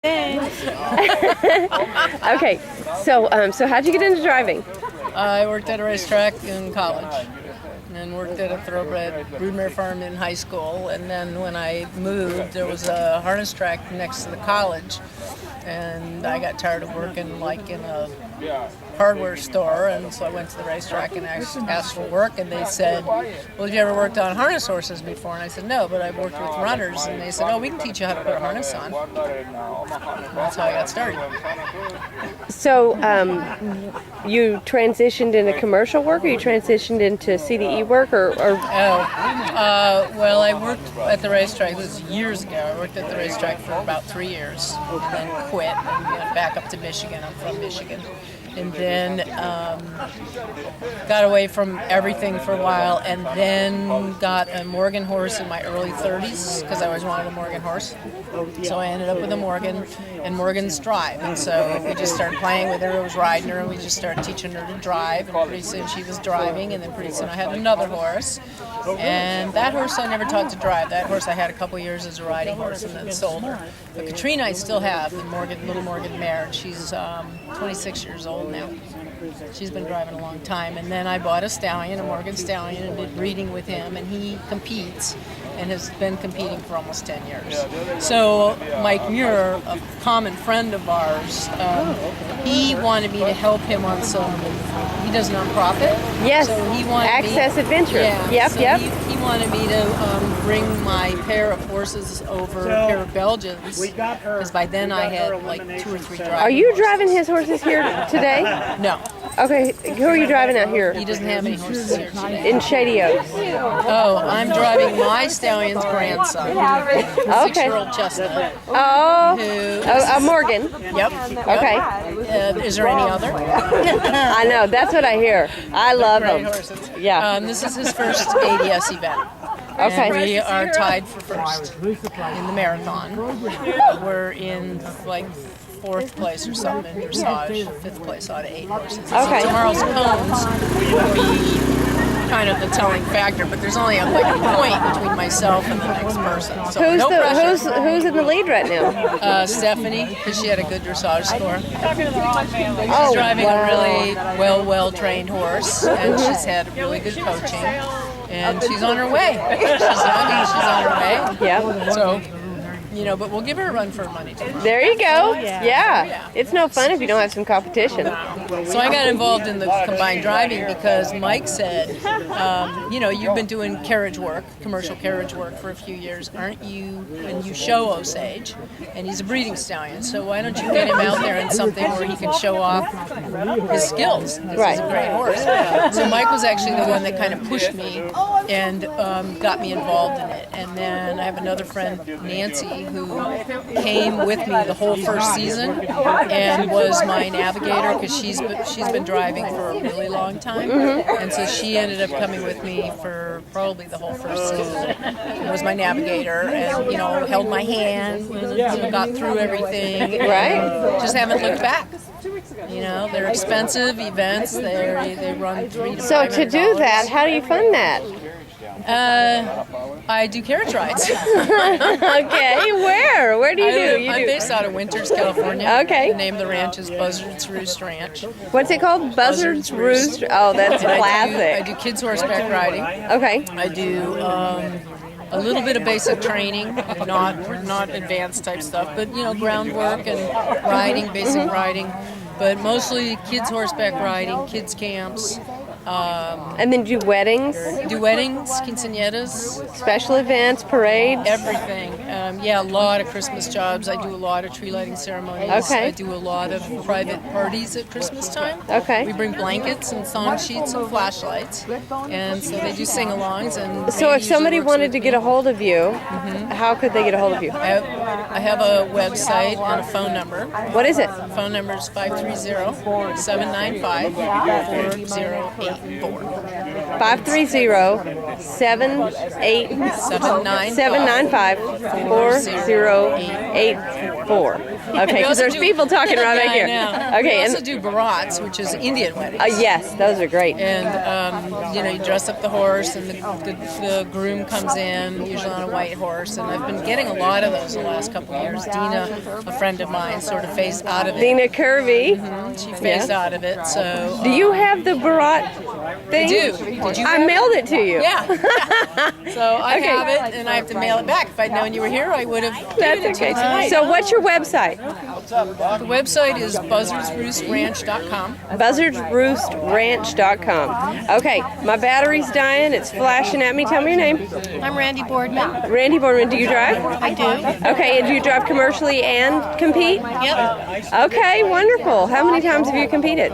Thanks. Okay, so how'd you get into driving? I worked at a racetrack in college and worked at a thoroughbred broodmare farm in high school. And then when I moved, there was a harness track next to the college. And I got tired of working like in a hardware store, and so I went to the racetrack and asked for work, and they said, well, have you ever worked on harness horses before? And I said, no, but I've worked with runners. And they said, oh, we can teach you how to put a harness on. And that's how I got started. So you transitioned into commercial work, or you transitioned into CDE work, or? Well, I worked at the racetrack, this was years ago. I worked at the racetrack for about 3 years, and then quit and went back up to Michigan. I'm from Michigan. And then got away from everything for a while, and then got a Morgan horse in my early 30s because I always wanted a Morgan horse. So I ended up with a Morgan, and Morgan's drive. And so we just started playing with her. I was riding her, and we just started teaching her to drive. And pretty soon she was driving, and then pretty soon I had another horse. And that horse I never taught to drive. That horse I had a couple years as a riding horse, and then sold her. But Katrina I still have, the little Morgan mare, and she's 26 years old now. She's been driving a long time. And then I bought a stallion, a Morgan stallion, and did breeding with him, and he competes and has been competing for almost 10 years. So Mike Muir, a common friend of ours, he wanted me to help him on some, he does nonprofit. Yes, so he wanted Access Adventure. Yeah, Yep, so yep. He wanted me to bring my pair of horses over, a pair of Belgians, because by then I had like 2 or 3 driving Are you horses. driving his horses here today? No. Okay, who are you driving out here? He doesn't have any horses here today. In Shady Oaks. Oh, I'm driving my stallion's grandson, a 6-year-old chestnut. Oh, Who- a Morgan. Yep. Okay. Is there any other? I know, that's what I hear. I love Great them. horses. Yeah. This is his first ADS event. Okay. And we are tied for first in the marathon. We're in like 4th place or something in dressage, 5th place out of 8 horses. Okay. So tomorrow's cones will be kind of the telling factor, but there's only like a point between myself and the next person. So Who's no pressure. who's in the lead right now? Stephanie, because she had a good dressage score. She's Oh, driving wow. a really well-trained horse, and she's had really good coaching, and she's on her way. She's young and she's on her way. Yep. So, but we'll give her a run for her money too. There you go. Yeah. It's no fun if you don't have some competition. So I got involved in the combined driving because Mike said, you've been doing carriage work, commercial carriage work for a few years, aren't you? And you show Osage, and he's a breeding stallion, so why don't you get him out there in something where he can show off his skills? This Right. is a great horse. So Mike was actually the one that kind of pushed me and got me involved in it. And then I have another friend, Nancy, who came with me the whole first season and was my navigator because she's been driving for a really long time, and so she ended up coming with me for probably the whole first season and was my navigator, and held my hand, got through everything. Right. Just haven't looked back. They're expensive events. They run $300 to So to do $500. that, how do you fund that? I do carriage rides. Okay, where? Where do you do? I'm based out of Winters, California. Okay. The name of the ranch is Buzzard's Roost Ranch. What's it called? Buzzard's Roost? Oh, that's And I classic. do kids horseback riding. Okay. I do a little bit of basic training, not advanced type stuff, but groundwork and riding, basic riding, but mostly kids horseback riding, kids camps. And then do weddings, Do weddings, quinceañeras, special events, parades. everything. A lot of Christmas jobs. I do a lot of tree lighting ceremonies. Okay. I do a lot of private parties at Christmas time. Okay. We bring blankets and song sheets and flashlights, and so they do sing-alongs. And So Randy if somebody usually works wanted with to get a me. hold of you, how could they get a hold of you? I have a website and a phone number. What is it? Phone number is 530-795-4084. 530-795-4084. before. Okay, because also there's do- people talking right Yeah, back here. I know. Okay, We also and do barats, which is Indian weddings. yes, those are great. And you dress up the horse, and the groom comes in, usually on a white horse. And I've been getting a lot of those the last couple of years. Dina, a friend of mine, sort of phased out of it. Dina Kirby. She phased out of it. So Do you have the Barat thing? I do. Did you? I have mailed it to you. Yeah. So I Okay. have it, and I have to mail it back. If I'd known you were here, I would have That's given it to okay. you tonight. So what's your website? The website is buzzardsroostranch.com. buzzardsroostranch.com. Okay, my battery's dying. It's flashing at me. Tell me your name. I'm Randy Boardman. Randy Boardman, do you drive? I do. Okay, and do you drive commercially and compete? Yep. Okay, wonderful. How many times have you competed?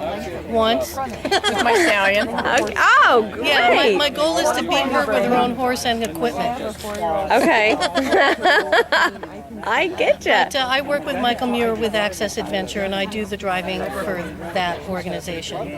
Once. With my stallion. Okay. Oh, great. Yeah, my goal is to beat her with her own horse and equipment. Okay. I get you. But I work with Michael Muir with Access Adventure, and I do the driving for that organization.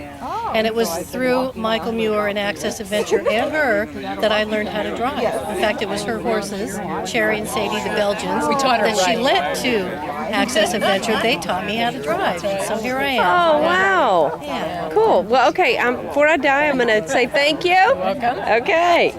And it was through Michael Muir and Access Adventure and her that I learned how to drive. In fact, it was her horses, Cherry and Sadie, the Belgians, taught her that she right. lent to Access Adventure. They taught me how to drive. So here I am. Oh, wow. Yeah. Cool. Well, okay. Before I die, I'm going to say thank you. Welcome. Okay.